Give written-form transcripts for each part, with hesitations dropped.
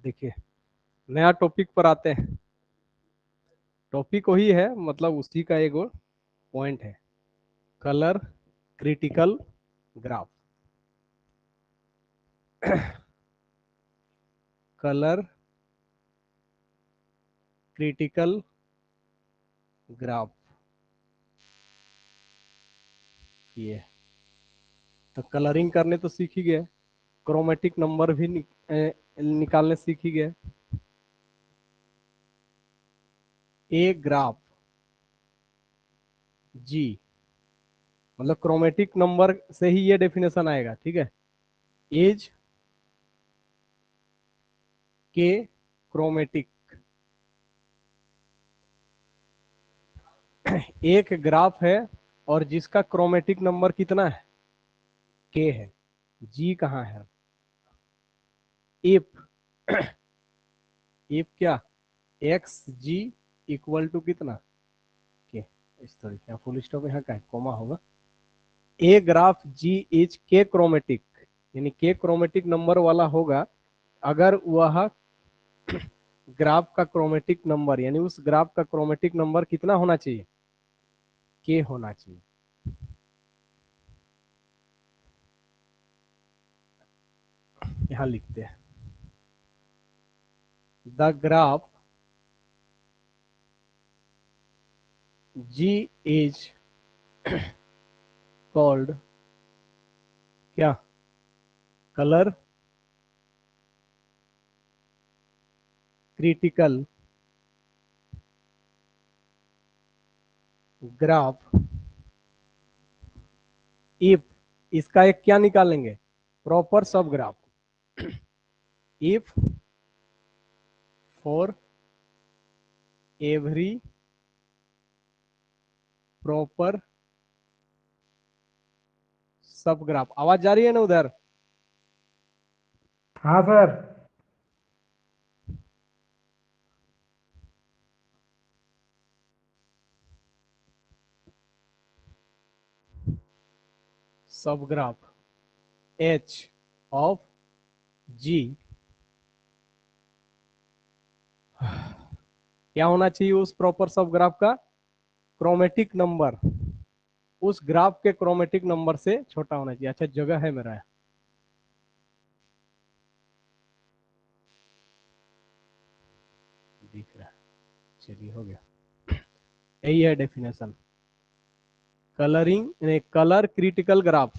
देखिए नया टॉपिक पर आते हैं। टॉपिक वही है, मतलब उसी का एक पॉइंट है, colour critical graph. Colour critical graph ये तो कलरिंग करने तो सीख ही गए, क्रोमेटिक नंबर भी निकालने सीख ही गए। ए ग्राफ जी, मतलब क्रोमेटिक नंबर से ही ये डेफिनेशन आएगा, ठीक है। एज के क्रोमेटिक, एक ग्राफ है और जिसका क्रोमेटिक नंबर कितना है, के है। जी कहाँ है, इफ इफ क्या, एक्स जी इक्वल टू कितना, के। इस तरीके का फुल स्टॉप यहाँ का है, कोमा होगा। ए ग्राफ जी इज के क्रोमेटिक, यानी के क्रोमेटिक नंबर वाला होगा अगर वह ग्राफ का क्रोमेटिक नंबर, यानी उस ग्राफ का क्रोमेटिक नंबर कितना होना चाहिए, के होना चाहिए। यहां लिखते हैं the graph ji is called क्या, कलर क्रिटिकल ग्राफ इफ, इसका एक क्या निकालेंगे, प्रॉपर सब graph. If for every proper सब ग्राफ। आवाज जा रही है ना उधर, हाँ सर। सब ग्राफ एच ऑफ जी क्या होना चाहिए उस प्रॉपर सब ग्राफ का, क्रोमेटिक नंबर उस ग्राफ के क्रोमेटिक नंबर से छोटा होना चाहिए। अच्छा जगह है मेरा, दिख रहा है, चलिए हो गया। यही है definition, colouring colour critical graph.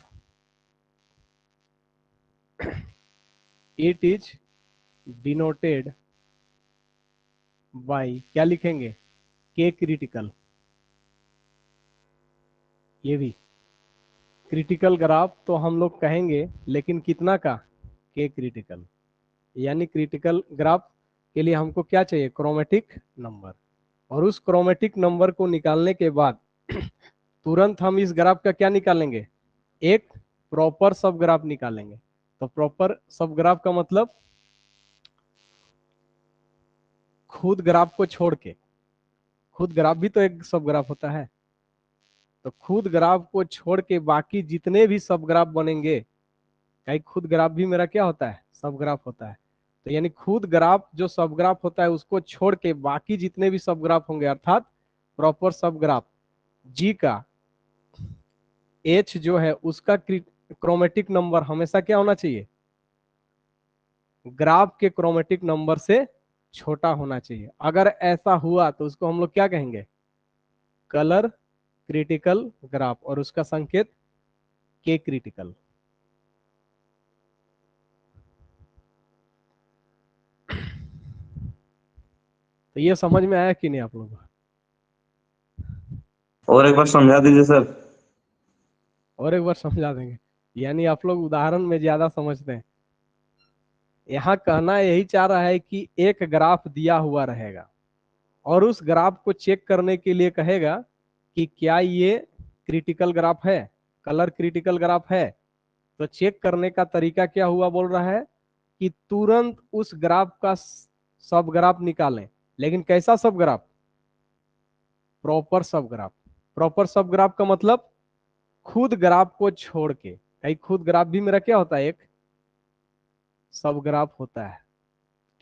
It is denoted by, क्या लिखेंगे, के क्रिटिकल। ये भी क्रिटिकल ग्राफ तो हम लोग कहेंगे, लेकिन कितना का, के क्रिटिकल। यानी क्रिटिकल ग्राफ के लिए हमको क्या चाहिए, क्रोमेटिक नंबर। और उस क्रोमेटिक नंबर को निकालने के बाद तुरंत हम इस ग्राफ का क्या निकालेंगे, एक प्रॉपर सब ग्राफ निकालेंगे। तो प्रॉपर सब ग्राफ का मतलब खुद ग्राफ को छोड़ के, खुद ग्राफ भी तो एक सब ग्राफ होता है, तो खुद ग्राफ को छोड़ के बाकी जितने भी सब ग्राफ बनेंगे, कहीं खुद ग्राफ भी मेरा क्या होता है, सब ग्राफ होता है। तो यानी खुद ग्राफ जो सब ग्राफ होता है उसको छोड़ के बाकी जितने भी सब ग्राफ होंगे, अर्थात प्रॉपर सब ग्राफ जी का एच जो है उसका क्रोमेटिक नंबर हमेशा क्या होना चाहिए, ग्राफ के क्रोमेटिक नंबर से छोटा होना चाहिए। अगर ऐसा हुआ तो उसको हम लोग क्या कहेंगे, कलर क्रिटिकल ग्राफ, और उसका संकेत के क्रिटिकल। तो ये समझ में आया कि नहीं आप लोगों को, और एक बार समझा दीजिए सर। और एक बार समझा देंगे। यानी आप लोग उदाहरण में ज्यादा समझते हैं। यहाँ कहना यही चाह रहा है कि एक ग्राफ दिया हुआ रहेगा और उस ग्राफ को चेक करने के लिए कहेगा कि क्या ये क्रिटिकल ग्राफ है, कलर क्रिटिकल ग्राफ है। तो चेक करने का तरीका क्या हुआ, बोल रहा है कि तुरंत उस ग्राफ का सब ग्राफ निकालें। लेकिन कैसा subgraph, proper subgraph. Proper सब ग्राफ का मतलब खुद ग्राफ को छोड़ के, कहीं खुद ग्राफ भी मेरा क्या होता है, एक सब ग्राफ होता है,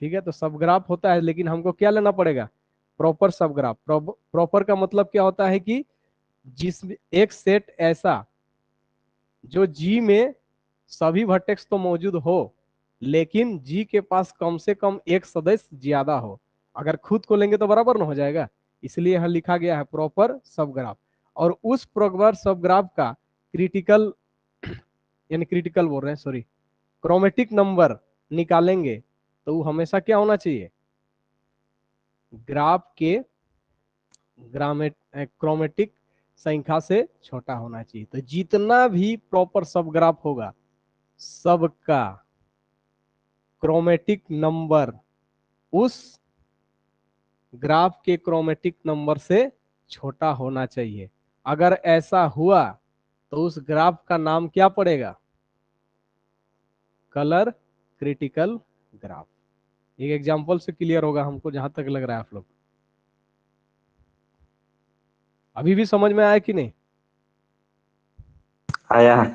ठीक है, तो सब ग्राफ होता है, लेकिन हमको क्या लेना पड़ेगा, प्रॉपर सब ग्राफ। प्रॉपर का मतलब क्या होता है कि जिसमें एक सेट ऐसा जो जी में सभी वर्टेक्स तो मौजूद हो, लेकिन जी के पास कम से कम एक सदस्य ज्यादा हो। अगर खुद को लेंगे तो बराबर ना हो जाएगा, इसलिए यहाँ लिखा गया है प्रॉपर सब ग्राफ। और उस प्रॉपर सब ग्राफ का क्रिटिकल, यानी क्रिटिकल बोल रहे हैं, सॉरी, क्रोमेटिक नंबर निकालेंगे तो वो हमेशा क्या होना चाहिए, ग्राफ के क्रोमेटिक संख्या से छोटा होना चाहिए। तो जितना भी प्रॉपर सब ग्राफ होगा, सबका क्रोमेटिक नंबर उस ग्राफ के क्रोमेटिक नंबर से छोटा होना चाहिए। अगर ऐसा हुआ तो उस ग्राफ का नाम क्या पड़ेगा, कलर क्रिटिकल ग्राफ। एक एग्जांपल से क्लियर होगा हमको, जहां तक लग रहा है आप लोग अभी भी समझ में आया कि नहीं? आया है।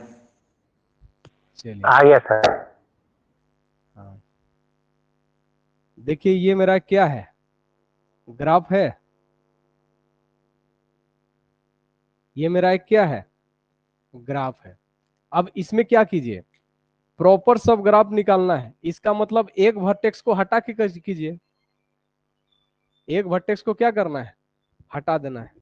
चलिए, आ गया सर। हाँ, देखिए ये मेरा क्या है, ग्राफ है। ये मेरा एक क्या है, ग्राफ है। अब इसमें क्या कीजिए, प्रॉपर सब ग्राफ निकालना है। इसका मतलब एक वर्टेक्स को हटा के कीजिए, एक वर्टेक्स को क्या करना है, हटा देना है।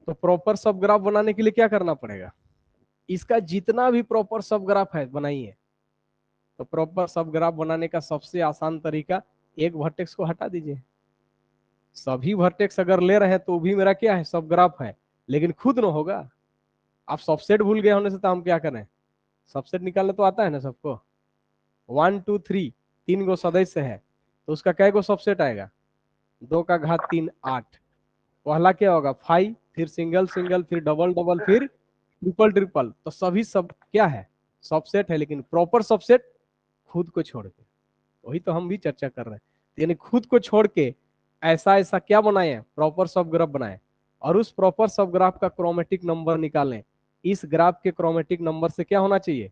तो प्रॉपर सब ग्राफ बनाने के लिए क्या करना पड़ेगा, इसका जितना भी प्रॉपर सब ग्राफ है बनाइए। तो प्रॉपर सब ग्राफ बनाने का सबसे आसान तरीका, एक वर्टेक्स को हटा दीजिए। सभी वर्टेक्स अगर ले रहे हैं तो भी मेरा क्या है, सब ग्राफ है, लेकिन खुद ना होगा। आप सबसेट भूल गए होने से तो हम क्या करें, सबसेट निकालने तो आता है ना सबको। 1 2 3 तीन गो सदस्य है, तो उसका कै गो सबसेट आएगा, 2 का घात 3 8। पहला क्या होगा 5, फिर सिंगल सिंगल, फिर डबल डबल, फिर ट्रिपल ट्रिपल। तो सभी सब क्या है, सबसेट है, लेकिन प्रॉपर सबसेट खुद को छोड़ के। वही तो हम भी चर्चा कर रहे हैं। यानी खुद को छोड़ के ऐसा ऐसा क्या बनाए, प्रॉपर सब ग्राफ बनाए, और उस प्रॉपर सब ग्राफ का क्रोमेटिक नंबर निकालें। इस ग्राफ के क्रोमेटिक नंबर से क्या होना चाहिए,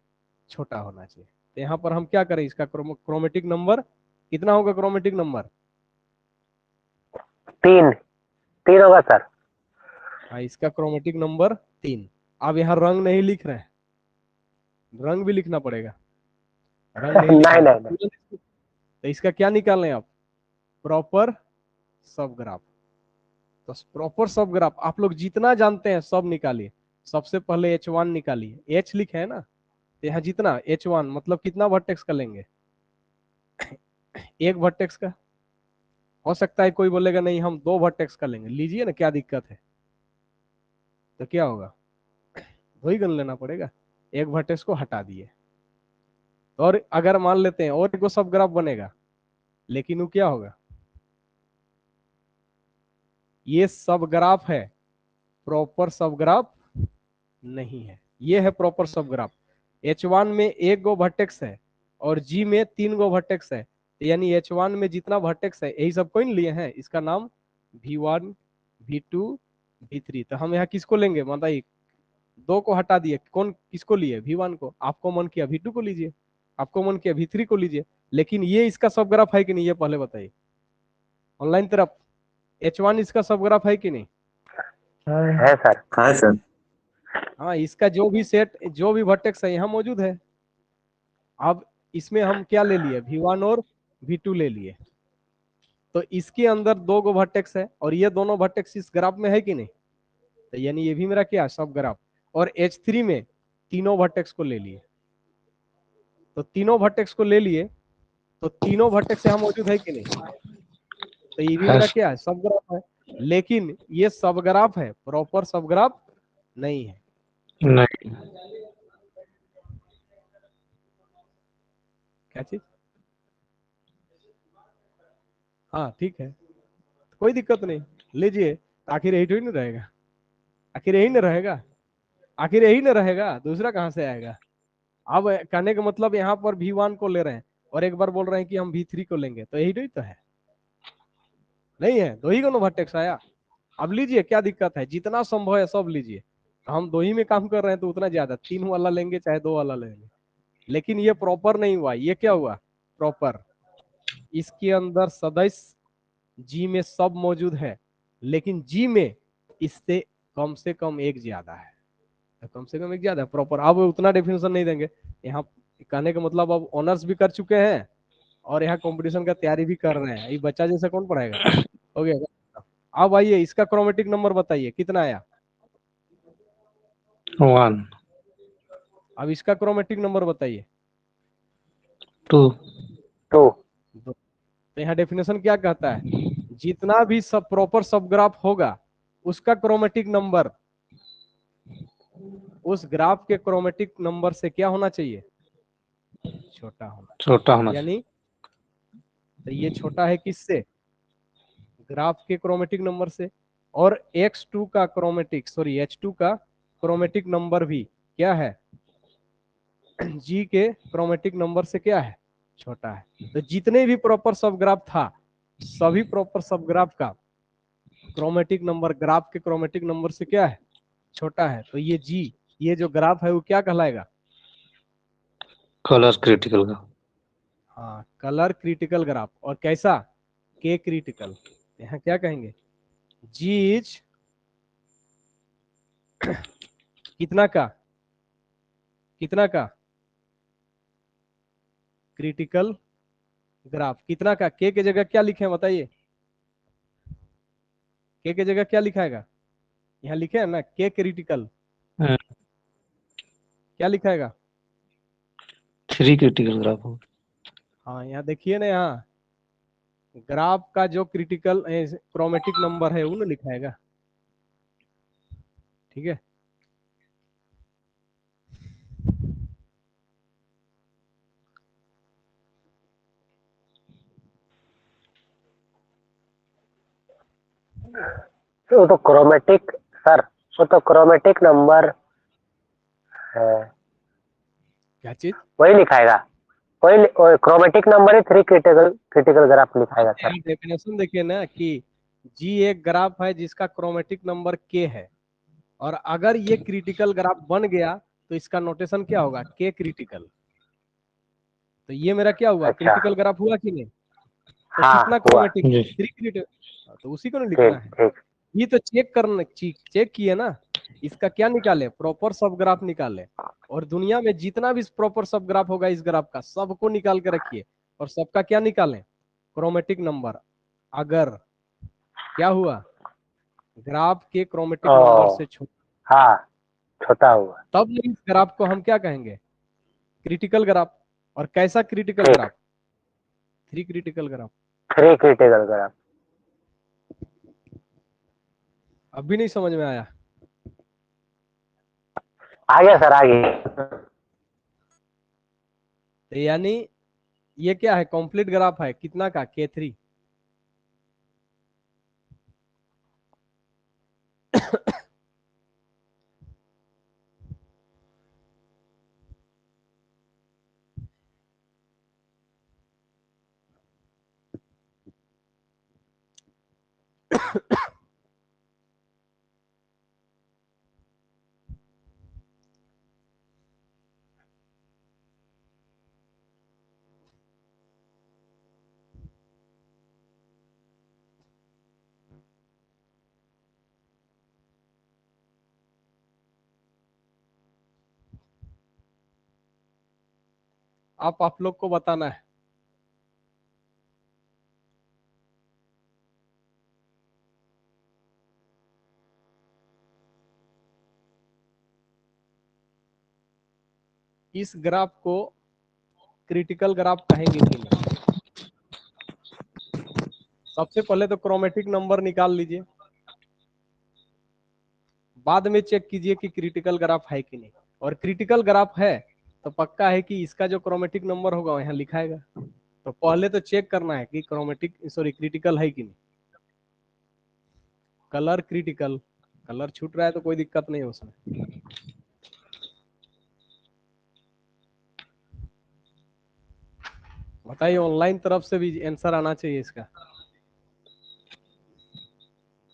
छोटा होना चाहिए। तो यहाँ पर हम क्या करें, इसका क्रोमेटिक नंबर कितना होगा, क्रोमेटिक नंबर 3 3 होगा सर। हाँ, इसका क्रोमेटिक नंबर 3। अब यहाँ रंग नहीं लिख रहे हैं, रंग भी लिखना पड़ेगा, रंग नहीं लिख नहीं रहे हैं नहीं नहीं। तो इसका क्या निकाल रहे हैं आप, प्रॉपर सब ग्राफ। तो प्रॉपर सब ग्राफ आप लोग जितना जानते हैं सब निकालिए। सबसे पहले H1 निकालिए, H लिखे है ना, तो यहाँ जितना H1 मतलब कितना वर्टेक्स का लेंगे, एक वर्टेक्स का। हो सकता है कोई बोलेगा नहीं हम 2 वर्टेक्स का लेंगे, लीजिए ना, क्या दिक्कत है। तो क्या होगा, वही गन लेना पड़ेगा, एक वर्टेक्स को हटा दिए। और अगर मान लेते हैं और एक सब ग्राफ बनेगा, लेकिन वो क्या होगा, ये सब ग्राफ है, प्रॉपर सब ग्राफ नहीं है। ये है प्रॉपर सब ग्राफ। H1 में एक गो वर्टेक्स है और G में 3 गो वर्टेक्स है, यानी H1 में जितना वर्टेक्स है यही सब कोई लिए हैं, इसका नाम V1 V2 V3। तो हम यहाँ किसको लेंगे, बताइए, 2 को हटा दिए, कौन किसको लिए, V1 को। आपको मन किया V2 को लीजिए, आपको मन किया V3 को लीजिए, लेकिन ये इसका सब ग्राफ है कि नहीं, ये पहले बताइए ऑनलाइन तरफ। H1 इसका सब ग्राफ है कि नहीं, है सर। हाँ सर। हाँ, इसका जो भी सेट, जो भी वर्टेक्स है यहाँ मौजूद है। अब इसमें हम क्या ले लिए, V1 और V2 ले लिए, तो इसके अंदर 2 गो वर्टेक्स है और ये दोनों वर्टेक्स इस ग्राफ में है कि नहीं, तो यानी ये भी मेरा क्या, सब ग्राफ। और H3 में तीनों वर्टेक्स को ले लिए, तो तीनों वर्टेक्स को ले लिए, तो तीनों वर्टेक्स यहाँ मौजूद है कि नहीं, तो ये भी मेरा क्या है, सब ग्राफ है। लेकिन ये सब ग्राफ है, प्रॉपर सब ग्राफ नहीं है। नहीं। क्या चीज, हाँ ठीक है, कोई दिक्कत नहीं, लीजिए। आखिर यही तो ही नहीं रहेगा, आखिर यही नहीं रहेगा, आखिर यही नहीं रहेगा, दूसरा कहाँ से आएगा। अब कहने का मतलब यहाँ पर V1 को ले रहे हैं और एक बार बोल रहे हैं कि हम V3 को लेंगे, तो यही तो है, नहीं है? दो ही को वर्टेक्स आया। अब लीजिए, क्या दिक्कत है, जितना संभव है सब लीजिए। हम दो ही में काम कर रहे हैं तो उतना ज्यादा, 3 वाला लेंगे चाहे 2 वाला लेंगे। लेकिन ये प्रॉपर नहीं हुआ, ये क्या हुआ प्रॉपर, इसके अंदर सदस्य जी में सब मौजूद है, लेकिन जी में इससे कम से कम एक ज्यादा है, तो कम से कम एक ज्यादा है प्रॉपर। अब उतना डेफिनेशन नहीं देंगे यहाँ, कहने का मतलब अब ऑनर्स भी कर चुके हैं और यहाँ कंपटीशन का तैयारी भी कर रहे हैं, ये बच्चा जैसा कौन पढ़ाएगा, हो गया। अब आइए, इसका क्रोमेटिक नंबर बताइए कितना आया। 1 अब इसका क्रोमेटिक नंबर बताइए। 2 2 तो यहाँ डेफिनेशन क्या कहता है, जितना भी सब प्रॉपर सब ग्राफ होगा उसका क्रोमेटिक नंबर उस ग्राफ के क्रोमेटिक नंबर से क्या होना चाहिए, छोटा होना छोटा होना चाहिए। यानी तो ये छोटा है किससे, ग्राफ के क्रोमेटिक नंबर से। और H2 का क्रोमेटिक H2 का क्रोमेटिक नंबर भी क्या है, G के क्रोमेटिक नंबर से क्या है, छोटा है। तो जितने भी प्रॉपर सब ग्राफ था, सभी प्रॉपर सब ग्राफ का क्रोमेटिक नंबर ग्राफ के क्रोमेटिक नंबर से क्या है, छोटा है। तो ये G, ये जो ग्राफ है वो क्या कहलाएगा, कलर क्रिटिकल का। हाँ, कलर क्रिटिकल ग्राफ। और कैसा, के क्रिटिकल। यहाँ क्या कहेंगे, G इज कितना का, कितना का क्रिटिकल ग्राफ, कितना का, के जगह क्या लिखे हैं बताइए, के जगह क्या लिखाएगा, यहाँ लिखे है ना के क्रिटिकल, क्या लिखाएगा, 3 क्रिटिकल ग्राफ हो। हाँ यहाँ देखिए ना, यहाँ ग्राफ का जो क्रिटिकल क्रोमेटिक नंबर है वो ना लिखाएगा, ठीक है। वो तो क्रोमेटिक सर, वो तो क्रोमेटिक नंबर है, क्या चीज, वही लिखाएगा, वही क्रोमेटिक नंबर ही 3 क्रिटिकल क्रिटिकल ग्राफ लिखाएगा सर। डेफिनेशन देखिए ना कि जी एक ग्राफ है जिसका क्रोमेटिक नंबर के है, और अगर ये क्रिटिकल ग्राफ बन गया तो इसका नोटेशन क्या होगा, के क्रिटिकल। तो ये मेरा क्या हुआ, अच्छा, क्रिटिकल ग्राफ हुआ कि नहीं, तो हाँ कितना हुआ, क्रोमेटिक, जी 3 क्रिटिकल, तो उसी को ना लिखना ठीक है। ठीक। ये तो चेक करना, चेक किए ना, इसका क्या निकाले, प्रॉपर सब ग्राफ निकाले। और दुनिया में जितना भी प्रॉपर सब ग्राफ होगा इस ग्राफ का, सबको निकाल के रखिए और सबका क्या निकालें, क्रोमेटिक नंबर। अगर क्या हुआ, ग्राफ के क्रोमेटिक नंबर ओ से छोटा, हाँ, छोटा हुआ, तब इस ग्राफ को हम क्या कहेंगे, क्रिटिकल ग्राफ। और कैसा क्रिटिकल ठीक। Graph, 3 critical graph. 3 critical graph. अब भी नहीं समझ में आया, आ गया सर, आ गया। तो यानी ये क्या है, कंप्लीट ग्राफ है कितना का, K3। आप लोग को बताना है। इस ग्राफ को क्रिटिकल ग्राफ कहेंगे कि नहीं। सबसे पहले तो क्रोमेटिक नंबर निकाल लीजिए, बाद में चेक कीजिए कि क्रिटिकल ग्राफ है कि नहीं। और क्रिटिकल ग्राफ है तो पक्का है कि इसका जो क्रोमेटिक नंबर होगा यहाँ लिखाएगा। तो पहले तो चेक करना है कि क्रिटिकल है कि नहीं। कलर क्रिटिकल, कलर छूट रहा है तो कोई दिक्कत नहीं है उसमें। बताइए, ऑनलाइन तरफ से भी आंसर आना चाहिए इसका।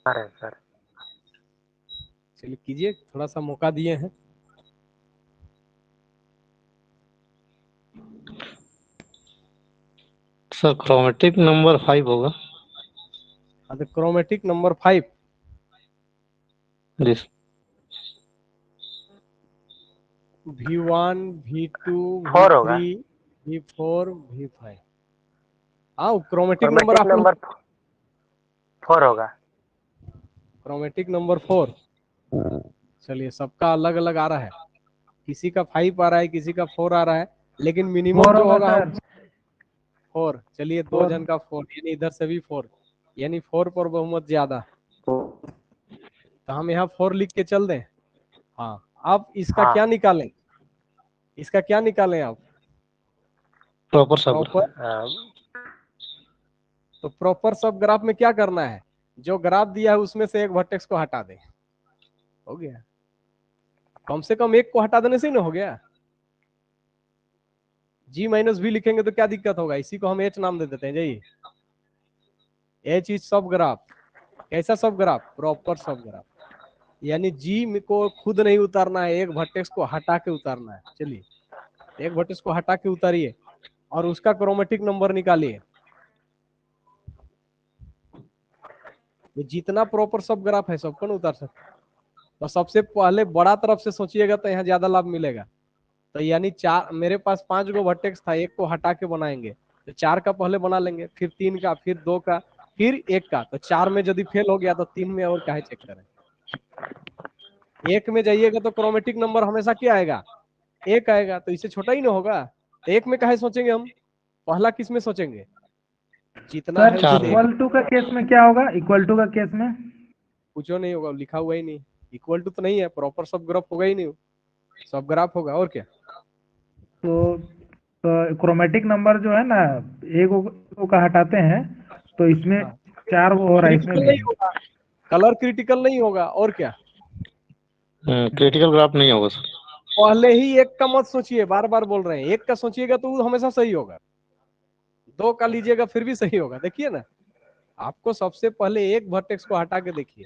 अरे सर चलिए कीजिए, थोड़ा सा मौका दिए हैं। सर क्रोमेटिक नंबर 5 होगा। हाँ, तो क्रोमेटिक नंबर 5। जी V1 V2 4 होगा। V3 V4 V5। हाँ, क्रोमेटिक नंबर क्रोमेटिक आप लोग, नंबर 4 होगा। Chromatic number 4। चलिए, सबका अलग अलग आ रहा है, किसी का 5 आ रहा है, किसी का 4 आ रहा है, लेकिन मिनिमम फोर जो होगा होगा हम सर। 4। चलिए, दो फोर। जन का 4, यानी इधर से भी 4, यानी 4 पर बहुमत ज्यादा। तो हम यहाँ 4 लिख के चल दें। हाँ, अब इसका हाँ क्या निकालें, इसका क्या निकालें आप? प्रॉपर सब। प्रॉपर, तो प्रॉपर सब ग्राफ में क्या करना है, जो ग्राफ दिया है उसमें से एक वर्टेक्स को हटा दें, हो गया। कम से कम एक को हटा देने से ही ना हो गया। G माइनस भी लिखेंगे तो क्या दिक्कत होगा, इसी को हम H नाम दे देते हैं। जाइए, H इज सब ग्राफ। कैसा subgraph? Proper subgraph. यानी G को खुद नहीं उतारना है, एक वर्टेक्स को हटा के उतारना है। चलिए, एक वर्टेक्स को हटा के उतारिए और उसका क्रोमेटिक नंबर निकालिए। ये जितना प्रॉपर सब ग्राफ है सबको ना उतार सकते। तो सबसे पहले बड़ा तरफ से सोचिएगा तो यहाँ ज्यादा लाभ मिलेगा। तो यानी 4, मेरे पास 5 गो वर्टेक्स था, एक को हटा के बनाएंगे तो 4 का पहले बना लेंगे, फिर 3 का, फिर 2 का, फिर 1 का। तो 4 में यदि फेल हो गया तो 3 में और काहे चेक करें। 1 में जाइएगा तो क्रोमेटिक नंबर हमेशा क्या आएगा? 1 आएगा, तो इससे छोटा ही ना होगा। तो 1 में काहे सोचेंगे हम, पहला किस में सोचेंगे? जितना सर है उसे चार में। देख। इक्वल टू का केस में क्या होगा? इक्वल टू का केस में कुछ नहीं होगा, लिखा हुआ ही नहीं। इक्वल टू तो नहीं है, प्रॉपर सब ग्राफ होगा ही नहीं, सब ग्राफ होगा और क्या। तो क्रोमेटिक नंबर जो है ना, एक को का हटाते हैं तो इसमें हाँ, 4 वो हो रहा है, इसमें क्रिटिकल भी। नहीं होगा, कलर क्रिटिकल नहीं होगा और क्या। क्रिटिकल ग्राफ नहीं होगा सर। पहले ही 1 का मत सोचिए, बार बार बोल रहे हैं, 1 का सोचिएगा तो वो हमेशा सही होगा। 2 का लीजिएगा फिर भी सही होगा। देखिए ना, आपको सबसे पहले एक वर्टेक्स को हटा के देखिए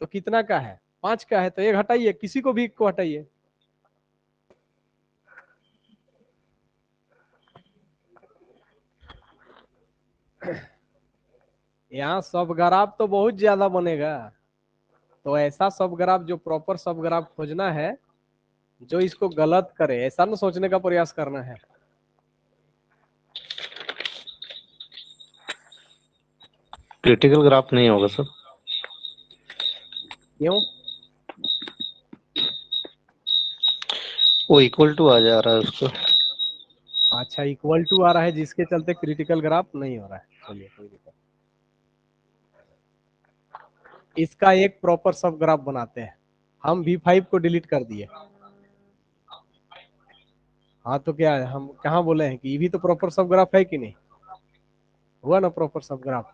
तो कितना का है, 5 का है, तो 1 हटाइए, किसी को भी 1 को हटाइए। यहाँ सब ग्राफ तो बहुत ज्यादा बनेगा। तो ऐसा सब ग्राफ, जो प्रॉपर सब ग्राफ खोजना है, जो इसको गलत करे, ऐसा ना सोचने का प्रयास करना है। क्रिटिकल ग्राफ नहीं होगा सर। क्यों? वो इक्वल टू आ जा रहा है उसको। अच्छा, इक्वल टू आ रहा है जिसके चलते क्रिटिकल ग्राफ नहीं हो रहा है। चलिए, कोई दिक्कत। इसका एक प्रॉपर सब ग्राफ बनाते हैं। हम V5 को डिलीट कर दिए। हाँ, तो क्या है, हम कहाँ बोले हैं कि ये भी तो प्रॉपर सब ग्राफ है कि नहीं? हुआ ना प्रॉपर सब ग्राफ,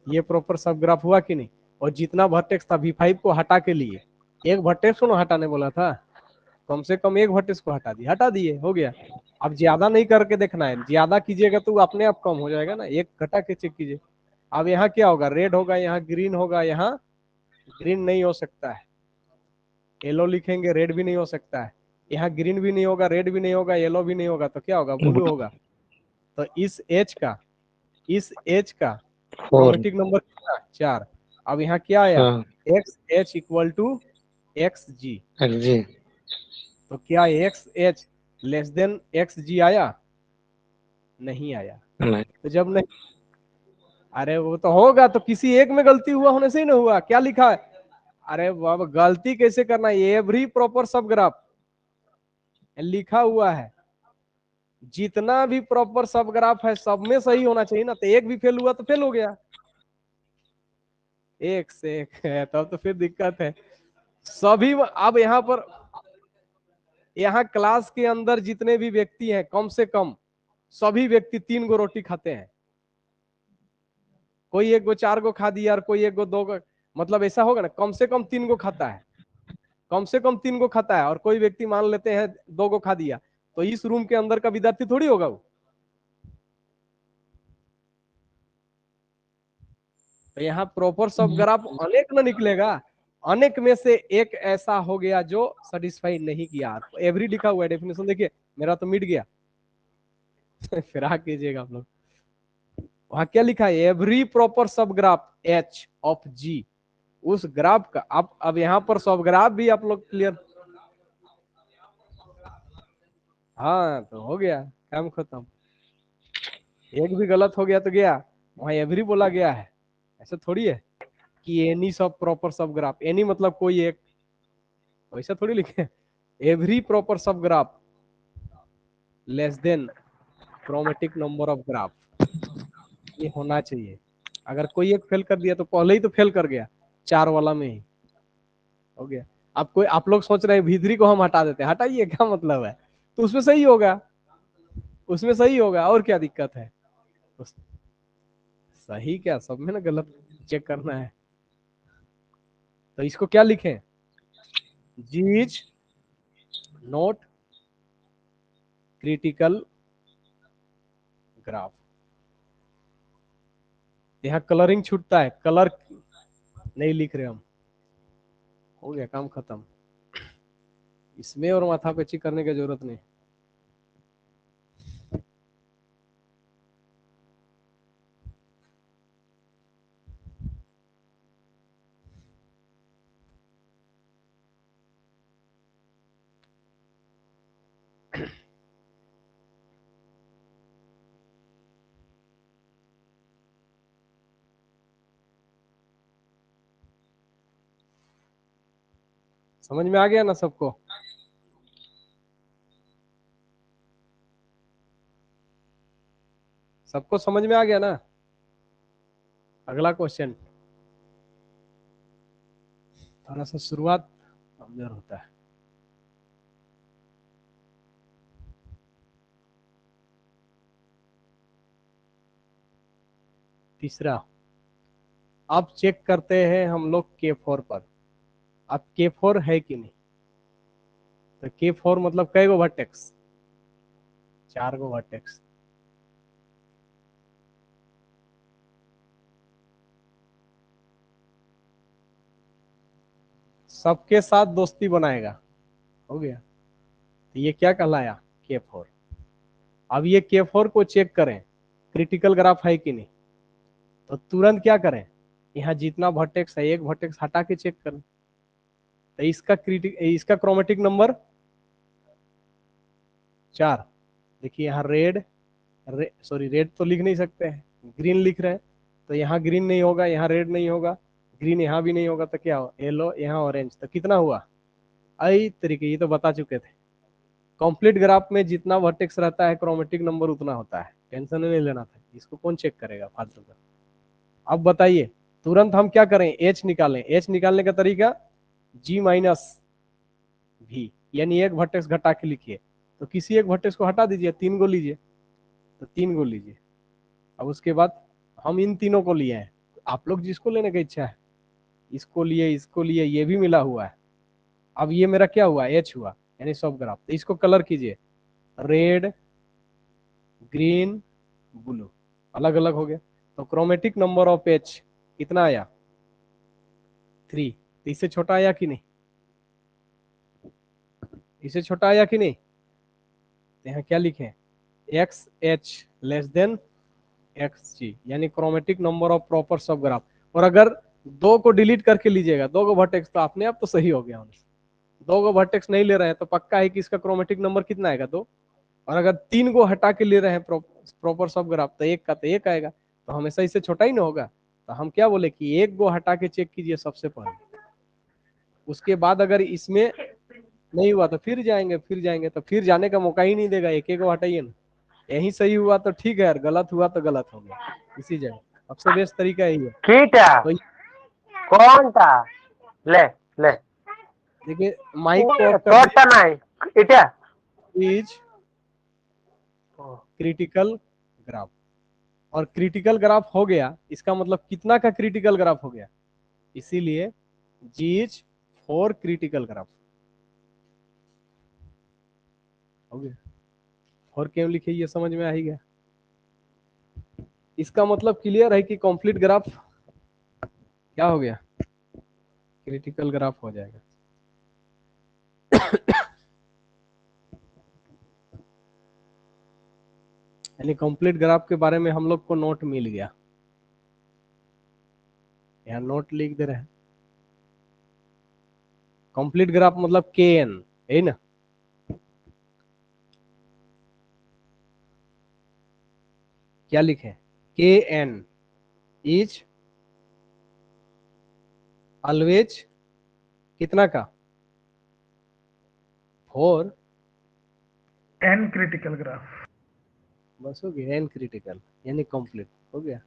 ये प्रॉपर सब ग्राफ हुआ कि नहीं? और जितना वर्टेक्स था V5 को हटा के लिए, एक वर्टेक्स को ना हटाने बोला था, कम से कम एक वर्टेक्स को हटा दिए, हटा दिए, हो गया। अब ज्यादा नहीं करके देखना है, ज्यादा कीजिएगा तो अपने आप कम हो जाएगा ना, एक घटा के चेक कीजिए। अब यहाँ क्या होगा, रेड होगा, यहाँ ग्रीन होगा, यहाँ ग्रीन नहीं हो सकता है, येलो लिखेंगे, रेड भी नहीं हो सकता है, यहाँ ग्रीन भी नहीं होगा, रेड भी नहीं होगा, येलो भी नहीं होगा, तो क्या होगा, ब्लू होगा। तो इस एच का 4। क्रोमेटिक नंबर कितना? 4। अब यहाँ क्या आया, हाँ X H equal to X G. G. तो क्या X H less than X G आया? नहीं आया। नहीं। तो जब नहीं, अरे वो तो होगा, तो किसी एक में गलती हुआ होने से ही ना हुआ, क्या लिखा है? अरे बाबा, गलती कैसे करना है, एवरी प्रॉपर सब ग्राफ लिखा हुआ है, जितना भी प्रॉपर सब ग्राफ है सब में सही होना चाहिए ना। तो एक भी फेल हुआ तो फेल हो गया, एक से एक है तब तो फिर दिक्कत है। सभी अब यहाँ पर, यहाँ क्लास के अंदर जितने भी व्यक्ति हैं, कम से कम सभी व्यक्ति 3 गो रोटी खाते हैं। कोई 1 गो 4 गो खा दिया और कोई 1 गो 2 गो, मतलब ऐसा होगा ना, कम से कम 3 गो खाता है, कम से कम 3 गो खाता है। और कोई व्यक्ति मान लेते हैं 2 गो खा दिया, तो इस रूम के अंदर का विद्यार्थी थोड़ी होगा वो। तो यहाँ प्रॉपर सब ग्राफ अनेक न निकलेगा, अनेक में से एक ऐसा हो गया जो सेटिस्फाई नहीं किया। एवरी लिखा हुआ है, डेफिनेशन देखिए, मेरा तो मिट गया। फिर कीजिएगा आप लोग, वहां क्या लिखा है, every proper subgraph H of G, उस ग्राफ का। अब यहाँ पर सब ग्राफ भी आप लोग क्लियर, हाँ तो हो गया, काम खत्म। एक भी गलत हो गया तो गया, वहां एवरी बोला गया है, ऐसा थोड़ी है कि एनी सब प्रॉपर सब ग्राफ, एनी मतलब कोई एक, वैसा थोड़ी लिखे। एवरी प्रॉपर सब graph less than chromatic number of graph, ये होना चाहिए। अगर कोई एक फेल कर दिया तो पहले ही तो फेल कर गया, 4 वाला में ही हो गया। अब कोई, आप लोग सोच रहे हैं भीतरी को हम हटा देते हैं, हटाइए, क्या मतलब है, तो उसमें सही होगा, उसमें सही होगा, और क्या दिक्कत है। सही क्या, सब में ना गलत चेक करना है। तो इसको क्या लिखें, जी इज नॉट क्रिटिकल ग्राफ। यहाँ कलरिंग छूटता है, कलर नहीं लिख रहे हम, हो गया काम खत्म। इसमें और माथा पेची करने की जरूरत नहीं। समझ में आ गया ना सबको। सबको समझ में आ गया ना। अगला क्वेश्चन, थोड़ा सा शुरुआत कमजोर होता है। तीसरा, अब चेक करते हैं हम लोग K4 पर। अब K4 है कि नहीं, तो K4 मतलब कई गो वर्टेक्स, 4 गो वर्टेक्स। सबके साथ दोस्ती बनाएगा, हो गया, तो ये क्या कहलाया, K4। अब ये K4 को चेक करें क्रिटिकल ग्राफ है कि नहीं, तो तुरंत क्या करें, यहाँ जितना वर्टेक्स है एक वर्टेक्स हटा के चेक करें। तो इसका क्रोमेटिक नंबर 4। देखिए यहाँ सॉरी रेड तो लिख नहीं सकते हैं, ग्रीन लिख रहे हैं, तो यहाँ ग्रीन नहीं होगा, यहाँ रेड नहीं होगा, ग्रीन यहाँ भी नहीं होगा, तो क्या हो, येलो, यहाँ ऑरेंज, तो कितना हुआ, आई तरीके, ये तो बता चुके थे। कंप्लीट ग्राफ में जितना वर्टेक्स रहता है क्रोमेटिक नंबर उतना होता है, टेंशन नहीं लेना था, इसको कौन चेक करेगा फालतू का। अब बताइए, तुरंत हम क्या करें, एच निकालें। एच निकालने का तरीका G माइनस भी, यानी एक वर्टेक्स घटा के लिखिए। तो किसी एक वर्टेक्स को हटा दीजिए, 3 गो लीजिए, तो 3 गो लीजिए। अब उसके बाद हम इन तीनों को लिए हैं, आप लोग जिसको लेने की इच्छा है, इसको लिए, इसको लिए, ये भी मिला हुआ है। अब ये मेरा क्या हुआ, एच हुआ, यानी सब ग्राफ। तो इसको कलर कीजिए, रेड, ग्रीन, ब्लू, अलग अलग हो गया। तो क्रोमेटिक नंबर ऑफ एच कितना आया, 3। तो इससे छोटा आया कि नहीं, इससे छोटा आया कि नहीं। तो यहाँ क्या लिखे, X H less than X G, यानी chromatic number of proper subgraph. और अगर 2 को डिलीट करके लीजिएगा, 2 को वर्टेक्स, तो अपने आप तो सही हो गया। 2 को वर्टेक्स नहीं ले रहे हैं तो पक्का है कि इसका क्रोमेटिक नंबर कितना आएगा, 2। और अगर 3 को हटा के ले रहे हैं प्रॉपर सब ग्राफ, तो 1 का तो 1 आएगा, तो हमेशा इससे छोटा ही ना होगा। तो हम क्या बोले कि 1 को हटा के चेक कीजिए सबसे पहले, उसके बाद अगर इसमें नहीं हुआ तो फिर जाएंगे, तो फिर जाने का मौका ही नहीं देगा, एक एक को हटाइए ना। यही सही हुआ तो ठीक है यार, गलत हुआ तो गलत हो गया, इसी जगह सबसे बेस्ट तरीका यही है। कीटा तो कौन था, ले ले देखिए माइक को ऑफ कर तोड़ता नहीं इटा दीजिए, क्रिटिकल ग्राफ। और क्रिटिकल ग्राफ हो गया, इसका मतलब कितना का क्रिटिकल ग्राफ हो गया, इसीलिए जी इज 4 क्रिटिकल ग्राफ हो गया। और क्यों लिखे ये समझ में आ ही गया। इसका मतलब क्लियर है कि कंप्लीट ग्राफ क्या हो गया, क्रिटिकल ग्राफ हो जाएगा। यानी कंप्लीट ग्राफ के बारे में हम लोग को नोट मिल गया, यहाँ नोट लिख दे रहे हैं। कंप्लीट ग्राफ मतलब के एन है ना, क्या लिखे, के एन इज ऑलवेज कितना का, 4, एन क्रिटिकल ग्राफ। बस हो गया, एन क्रिटिकल यानी कंप्लीट हो गया।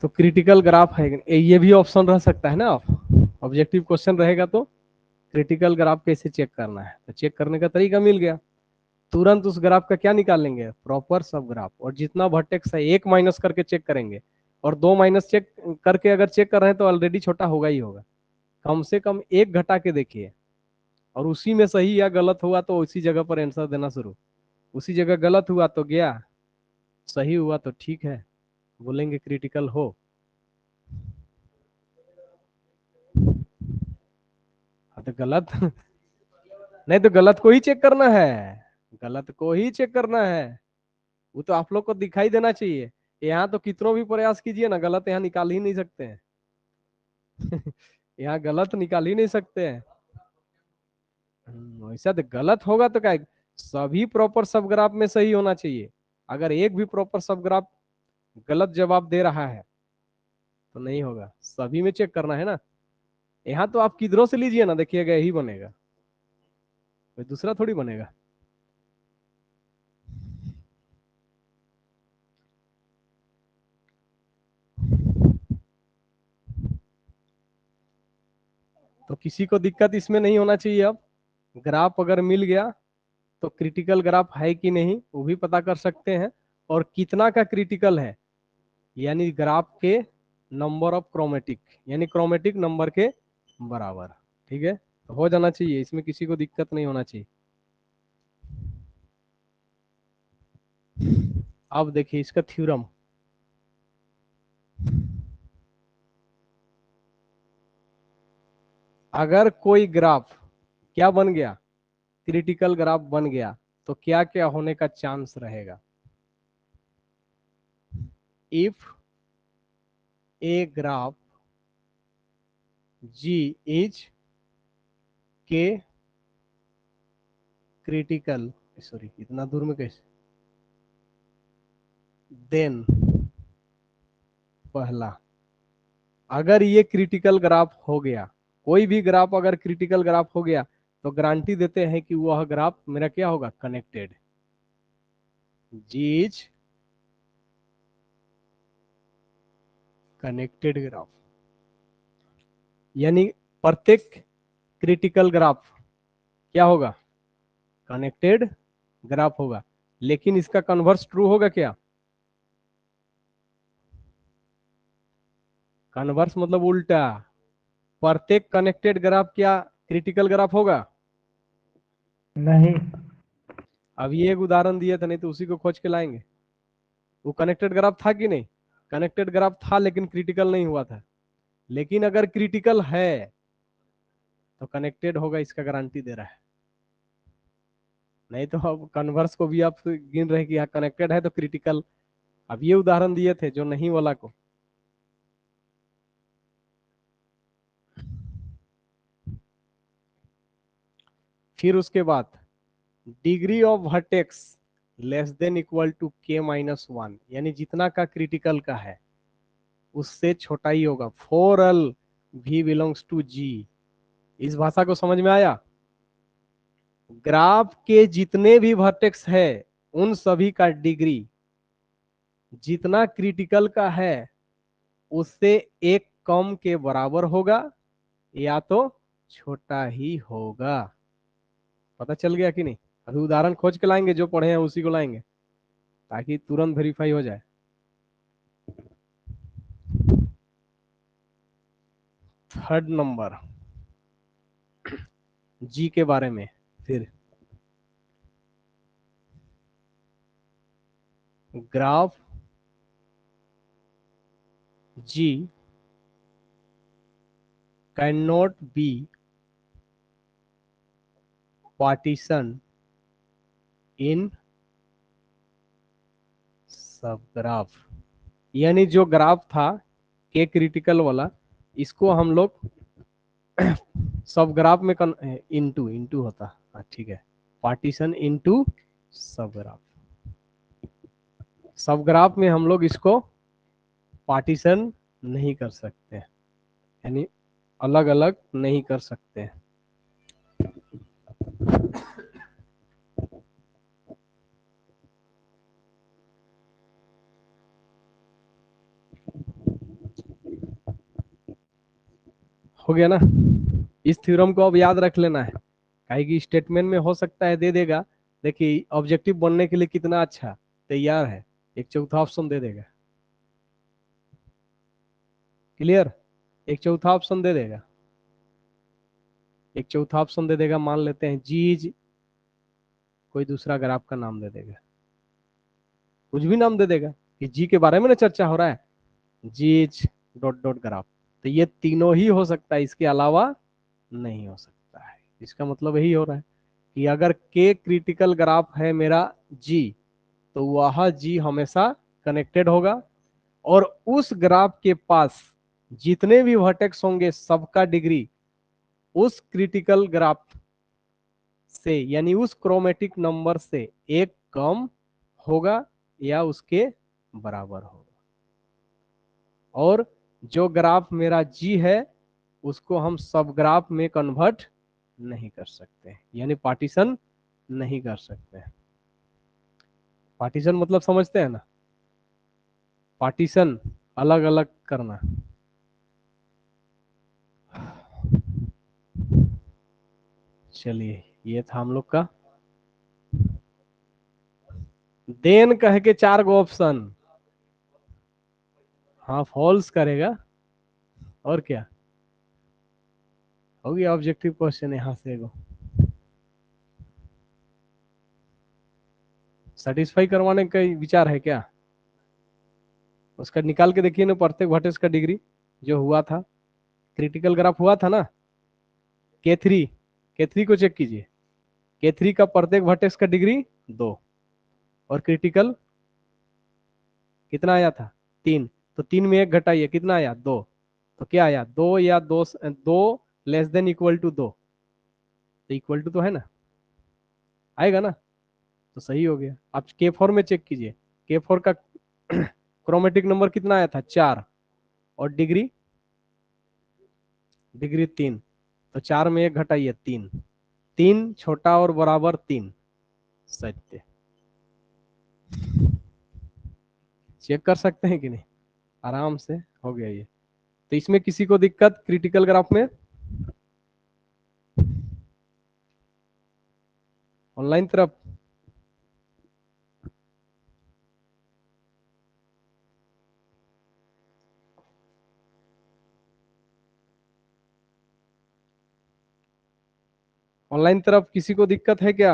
तो क्रिटिकल ग्राफ है, ये भी ऑप्शन रह सकता है ना, आप ऑब्जेक्टिव क्वेश्चन रहेगा तो क्रिटिकल ग्राफ कैसे चेक करना है, तो चेक करने का तरीका मिल गया। तुरंत उस ग्राफ का क्या निकाल लेंगे, प्रॉपर सब ग्राफ, और जितना वर्टेक्स है एक माइनस करके चेक करेंगे, और 2 माइनस चेक करके अगर चेक कर रहे हैं तो ऑलरेडी छोटा होगा ही होगा, कम से कम एक घटा के देखिए, और उसी में सही या गलत हुआ तो उसी जगह पर आंसर देना शुरू, उसी जगह गलत हुआ तो गया, सही हुआ तो ठीक है, बोलेंगे क्रिटिकल हो। तो गलत नहीं, तो गलत को ही चेक करना है, गलत को ही चेक करना है, वो तो आप लोग को दिखाई देना चाहिए। यहाँ तो कितनों भी प्रयास कीजिए ना, गलत यहाँ निकाल ही नहीं सकते हैं। यहाँ गलत निकाल ही नहीं सकते हैं। वैसा तो गलत होगा तो क्या, सभी प्रॉपर सब ग्राफ में सही होना चाहिए, अगर एक भी प्रॉपर सब ग्राफ गलत जवाब दे रहा है तो नहीं होगा, सभी में चेक करना है ना। यहाँ तो आप किधरों से लीजिए ना, देखिएगा यही बनेगा, कोई दूसरा थोड़ी बनेगा। तो किसी को दिक्कत इसमें नहीं होना चाहिए। अब ग्राफ अगर मिल गया तो क्रिटिकल ग्राफ है कि नहीं वो भी पता कर सकते हैं, और कितना का क्रिटिकल है, यानी ग्राफ के नंबर ऑफ क्रोमेटिक, यानी क्रोमेटिक नंबर के बराबर। ठीक है, तो हो जाना चाहिए, इसमें किसी को दिक्कत नहीं होना चाहिए। अब देखिए इसका थ्योरम, अगर कोई ग्राफ क्या बन गया, क्रिटिकल ग्राफ बन गया, तो क्या क्या होने का चांस रहेगा। If a graph G is के क्रिटिकल, सॉरी इतना दूर में कैसे, देन पहला, अगर ये क्रिटिकल ग्राफ हो गया, कोई भी ग्राफ अगर क्रिटिकल ग्राफ हो गया तो गारंटी देते हैं कि वह ग्राफ मेरा क्या होगा, connected, G is connected graph, यानी प्रत्येक क्रिटिकल ग्राफ क्या होगा, कनेक्टेड ग्राफ होगा। लेकिन इसका कन्वर्स ट्रू होगा क्या, कन्वर्स मतलब उल्टा, प्रत्येक कनेक्टेड ग्राफ क्या क्रिटिकल ग्राफ होगा, नहीं। अब ये एक उदाहरण दिए थे, नहीं तो उसी को खोज के लाएंगे। वो कनेक्टेड ग्राफ था कि नहीं, कनेक्टेड ग्राफ था लेकिन क्रिटिकल नहीं हुआ था, लेकिन अगर क्रिटिकल है तो कनेक्टेड होगा, इसका गारंटी दे रहा है। नहीं तो अब कन्वर्स को भी आप गिन रहे कि यहाँ कनेक्टेड है तो क्रिटिकल, अब ये उदाहरण दिए थे जो नहीं वाला को। फिर उसके बाद degree of vertex less than equal to k-1, यानी जितना का क्रिटिकल का है उससे छोटा ही होगा, for all v belongs to g। इस भाषा को समझ में आया, ग्राफ के जितने भी वर्टेक्स है उन सभी का डिग्री जितना क्रिटिकल का है उससे एक कम के बराबर होगा या तो छोटा ही होगा। पता चल गया कि नहीं? अभी उदाहरण खोज के लाएंगे, जो पढ़े हैं उसी को लाएंगे ताकि तुरंत वेरीफाई हो जाए। थर्ड नंबर जी के बारे में। फिर graph ji can not be partition इन सब ग्राफ। यानी जो ग्राफ था के क्रिटिकल वाला, इसको हम लोग सब ग्राफ में इनटू इनटू होता। हाँ ठीक है, पार्टीशन इनटू सब ग्राफ। सब ग्राफ में हम लोग इसको पार्टीशन नहीं कर सकते, यानी अलग अलग नहीं कर सकते। हो गया ना? इस थ्योरम को अब याद रख लेना है, काहे कि स्टेटमेंट में हो सकता है दे देगा। देखिए ऑब्जेक्टिव बनने के लिए कितना अच्छा तैयार है, एक चौथा ऑप्शन दे देगा। क्लियर? एक चौथा ऑप्शन दे देगा, एक चौथा ऑप्शन दे देगा। मान लेते हैं जीज, कोई दूसरा ग्राफ का नाम दे देगा, कुछ भी नाम दे देगा कि जी के बारे में ना चर्चा हो रहा है, जीज डॉट डॉट ग्राफ। तो ये तीनों ही हो सकता है, इसके अलावा नहीं हो सकता है। इसका मतलब यही हो रहा है कि अगर के क्रिटिकल ग्राफ है मेरा जी, तो वह जी हमेशा कनेक्टेड होगा, और उस ग्राफ के पास जितने भी वर्टेक्स होंगे सबका डिग्री उस क्रिटिकल ग्राफ से, यानी उस क्रोमेटिक नंबर से एक कम होगा या उसके बराबर होगा। और जो ग्राफ मेरा जी है उसको हम सब ग्राफ में कन्वर्ट नहीं कर सकते, यानी पार्टीशन नहीं कर सकते। पार्टीशन मतलब समझते हैं ना? पार्टीशन अलग अलग करना। चलिए ये था हम लोग का देन कह के 4 गो ऑप्शन। हाँ फॉल्स करेगा, और क्या हो गया। ऑब्जेक्टिव क्वेश्चन यहाँ से एगो सेटिस्फाई करवाने का विचार है क्या? उसका निकाल के देखिए ना, प्रत्येक वर्टेक्स का डिग्री जो हुआ था, क्रिटिकल ग्राफ हुआ था ना K3, K3 को चेक कीजिए। K3 का प्रत्येक वर्टेक्स का डिग्री 2, और क्रिटिकल कितना आया था 3। तो 3 में 1 घटाइए, कितना आया 2। तो क्या आया 2 या 2, 2 लेस देन इक्वल टू 2, तो इक्वल टू तो है ना, आएगा ना, तो सही हो गया। आप K4 में चेक कीजिए, K4 का क्रोमेटिक नंबर कितना आया था 4, और डिग्री डिग्री 3। तो 4 में 1 घटाइए 3, 3 छोटा और बराबर 3 सत्य। चेक कर सकते हैं कि नहीं? आराम से हो गया ये। तो इसमें किसी को दिक्कत क्रिटिकल ग्राफ में? ऑनलाइन तरफ ऑनलाइन तरफ किसी को दिक्कत है क्या?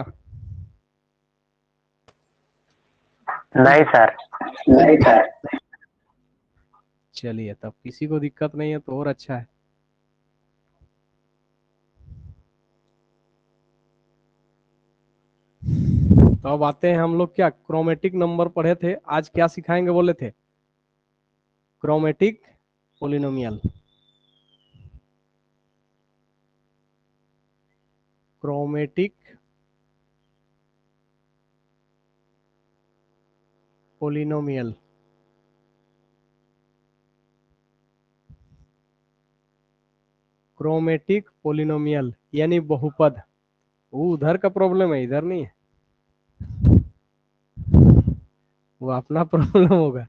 नहीं सर। नहीं सर। चलिए तब किसी को दिक्कत नहीं है तो और अच्छा है। तो अब आते हैं हम लोग, क्या क्रोमेटिक नंबर पढ़े थे, आज क्या सिखाएंगे बोले थे? Chromatic polynomial. Chromatic polynomial. Chromatic polynomial यानी बहुपद। वो उधर का प्रॉब्लम है, इधर नहीं है, वो अपना प्रॉब्लम होगा।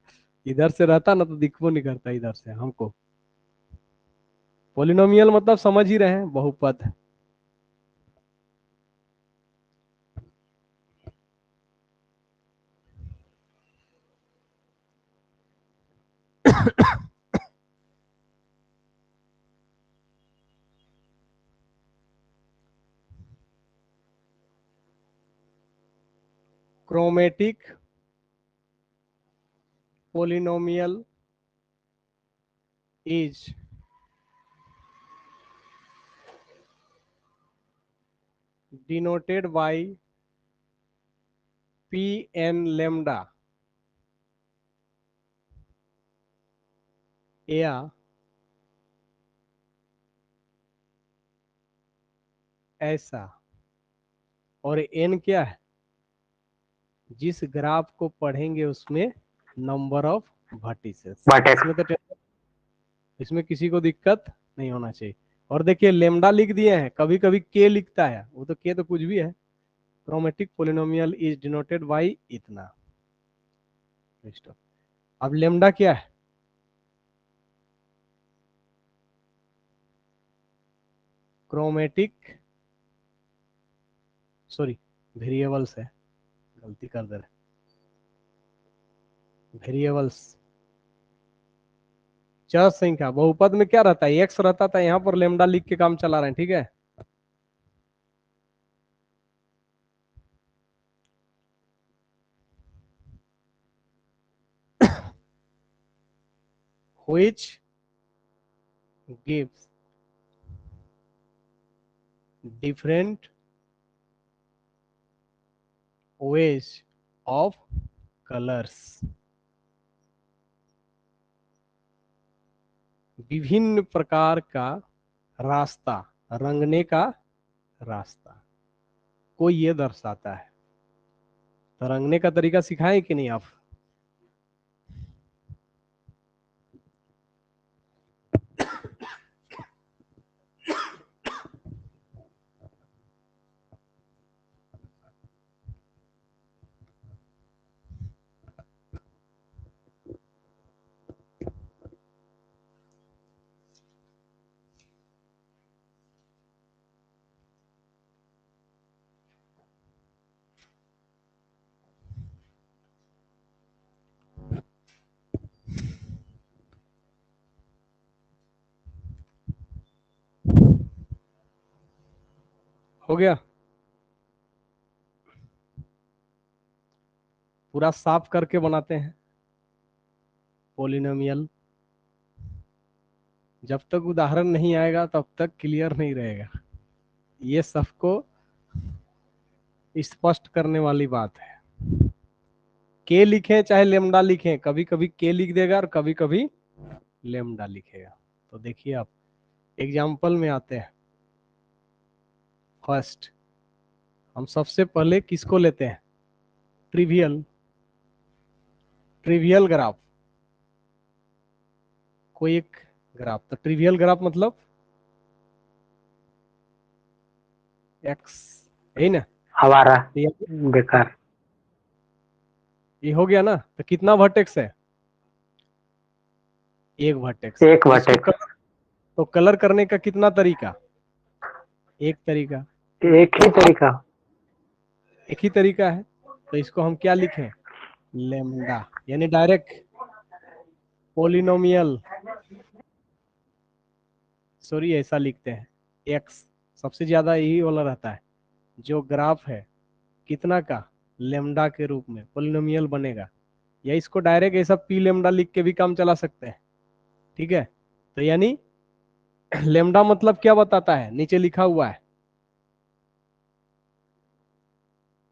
इधर से रहता ना तो दिखबो नहीं करता इधर से हमको। पोलिनोमियल मतलब समझ ही रहे हैं, बहुपद। Chromatic polynomial is denoted by Pn lambda या ऐसा, और n क्या है, जिस ग्राफ को पढ़ेंगे उसमें नंबर ऑफ वर्टिसेस। इसमें किसी को दिक्कत नहीं होना चाहिए। और देखिए लेमडा लिख दिए हैं, कभी कभी के लिखता है, वो तो के तो कुछ भी है। Chromatic polynomial is denoted by इतना। अब लेमडा क्या है, क्रोमेटिक सॉरी वेरिएबल्स है, गलती कर दे रहे, वेरिएबल्स चर संख्या। बहुपद में क्या रहता है, एक्स रहता था, यहाँ पर लेमडा लिख के काम चला रहे हैं, ठीक है। which gives different ways of colors, विभिन्न प्रकार का रास्ता, रंगने का रास्ता को ये दर्शाता है। तो रंगने का तरीका सिखाएं कि नहीं आप? हो गया? पूरा साफ करके बनाते हैं पोलिनोमियल। जब तक उदाहरण नहीं आएगा तब तक क्लियर नहीं रहेगा। ये सबको स्पष्ट करने वाली बात है। के लिखें चाहे लेमडा लिखें, कभी कभी के लिख देगा और कभी कभी लेमडा लिखेगा। तो देखिए आप एग्जाम्पल में आते हैं। फर्स्ट हम सबसे पहले किसको लेते हैं, ट्रिवियल ग्राफ। कोई एक ग्राफ, तो ट्रिवियल ग्राफ मतलब एक्स, यही ना हमारा बेकार। ये हो गया ना। तो कितना वर्टेक्स है, एक वर्टेक्स। एक वर्टेक्स। तो कलर करने का कितना तरीका, एक तरीका। एक ही तरीका, एक ही तरीका है। तो इसको हम क्या लिखें, लेमडा, यानी डायरेक्ट पोलिनोमियल, सॉरी ऐसा लिखते हैं। एक्स सबसे ज्यादा यही वाला रहता है, जो ग्राफ है कितना का, लेमडा के रूप में पोलिनोमियल बनेगा। या इसको डायरेक्ट ऐसा पी लेमडा लिख के भी काम चला सकते हैं, ठीक है। तो यानी लेमडा मतलब क्या बताता है, नीचे लिखा हुआ है,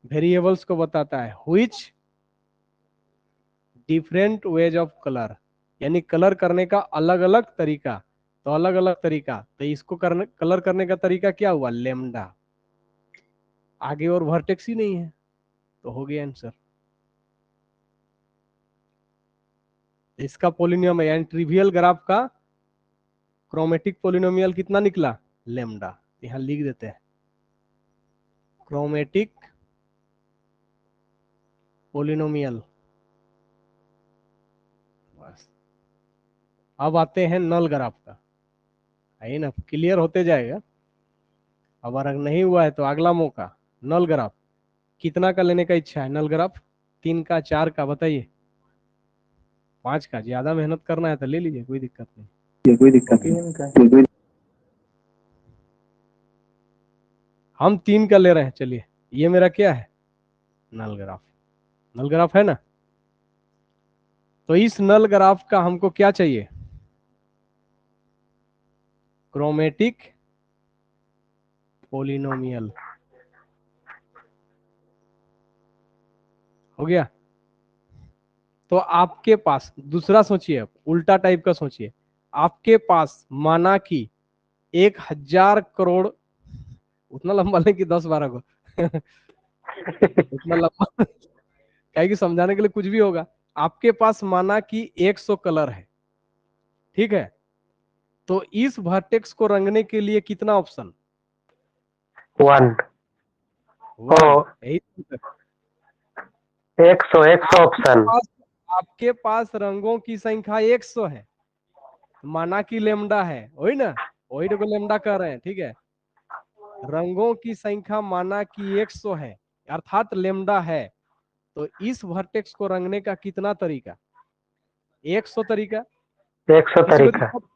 वेरिएबल्स को बताता है। Which different ways of colour, यानी कलर करने का अलग अलग तरीका। तो अलग अलग तरीका, तो इसको कलर करने का तरीका क्या हुआ, लेमडा। आगे और वर्टेक्स ही नहीं है, तो हो गया आंसर। इसका पोलिनोमियल यानी ट्रिवियल ग्राफ का क्रोमेटिक पोलिनोमियल कितना निकला, लेमडा। यहां लिख देते हैं क्रोमेटिक पोलिनोमियल। बस अब आते हैं नल ग्राफ का, आइए ना, क्लियर होते जाएगा। अब अगर नहीं हुआ है तो अगला मौका। नल ग्राफ कितना का लेने का इच्छा है, नल ग्राफ 3 का, 4 का, बताइए। 5 का, ज्यादा मेहनत करना है तो ले लीजिए, कोई दिक्कत नहीं, कोई दिक्कत नहीं। हम 3 का ले रहे हैं। चलिए ये मेरा क्या है, नल ग्राफ। नल ग्राफ है ना। तो इस नल ग्राफ का हमको क्या चाहिए, क्रोमेटिक पोलिनोमियल। हो गया। तो आपके पास दूसरा सोचिए, उल्टा टाइप का सोचिए। आपके पास माना कि 1,000 करोड़, उतना लंबा नहीं कि 10-12 को उतना लंबा क्या कि समझाने के लिए कुछ भी होगा। आपके पास माना कि 100 कलर है, ठीक है। तो इस वर्टेक्स को रंगने के लिए कितना ऑप्शन, 1। 1। ओ, 100 आपके ऑप्शन। पास आपके पास रंगों की संख्या 100 है, माना कि लेमडा है, वही ना, वही तो लेमडा कह रहे हैं, ठीक है। रंगों की संख्या माना कि 100 है, अर्थात लेमडा है। तो इस वर्टेक्स को रंगने का कितना तरीका, 100 तरीका। 100 किसी को तरीका। दिक्कत,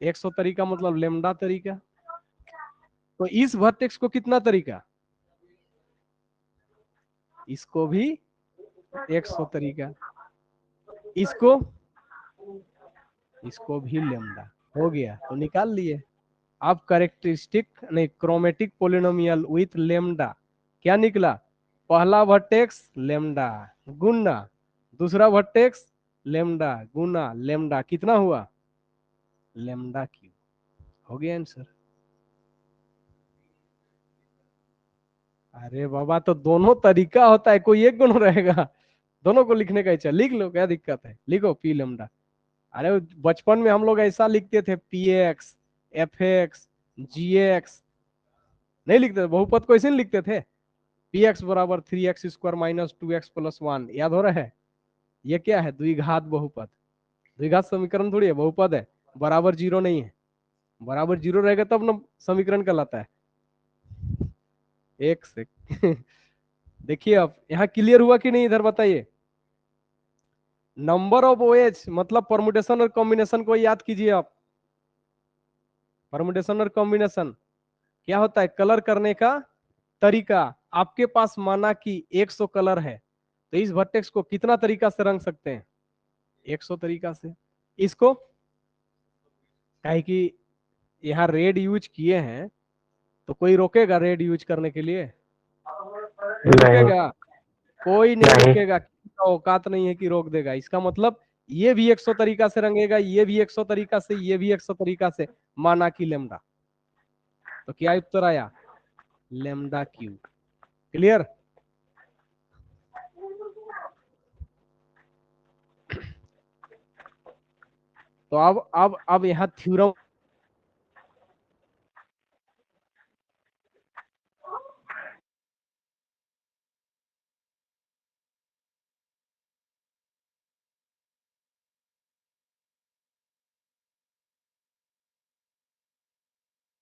100 तरीका मतलब लेमडा तरीका। तो इस वर्टेक्स को कितना तरीका, इसको भी 100 तरीका, इसको इसको भी लेमडा। हो गया, तो निकाल लिए आप करेक्टरिस्टिक नहीं, क्रोमेटिक पोलिनोमियल विथ लेमडा। क्या निकला, पहला वर्टेक्स लेमडा गुना दूसरा वर्टेक्स लेमडा गुना लेमडा, कितना हुआ, लेमडा क्यूब। हो गया आंसर। अरे बाबा, तो दोनों तरीका होता है, कोई एक गुण रहेगा, दोनों को लिखने का इच्छा, लिख लो, क्या दिक्कत है, लिखो पी लेमडा। अरे बचपन में हम लोग ऐसा लिखते थे, पी एक्स, एफ एक्स, जी एक्स, नहीं लिखते थे, बहुपद को ऐसे नहीं लिखते थे, पी एक्स बराबर 3x² माइनस 2x+1, याद हो रहा है। ये क्या है, द्विघात बहुपद, द्विघात समीकरण थोड़ी है, बहुपद है, बराबर जीरो नहीं है, बराबर जीरो रहेगा तब ना समीकरण कहलाता है। एक से देखिए अब यहाँ क्लियर हुआ कि नहीं, इधर बताइए। नंबर ऑफ ओएच मतलब परमुटेशन और कॉम्बिनेशन को याद कीजिए आप। परमुटेशन और कॉम्बिनेशन क्या होता है, कलर करने का तरीका। आपके पास माना कि 100 कलर है, तो इस वर्टेक्स को कितना तरीका से रंग सकते हैं, 100 तरीका से। इसको काहे कि यहाँ रेड यूज किए हैं, तो कोई रोकेगा रेड यूज करने के लिए, कोई नहीं। रोकेगा, कोई नहीं नहीं। रोकेगा, किसी का औकात नहीं है कि रोक देगा। इसका मतलब ये भी 100 तरीका से रंगेगा, ये भी 100 तरीका से, ये भी 100 तरीका से, माना कि लेमडा। तो क्या उत्तर आया, लेमडा क्यूब। क्लियर। तो अब यहाँ थ्योरम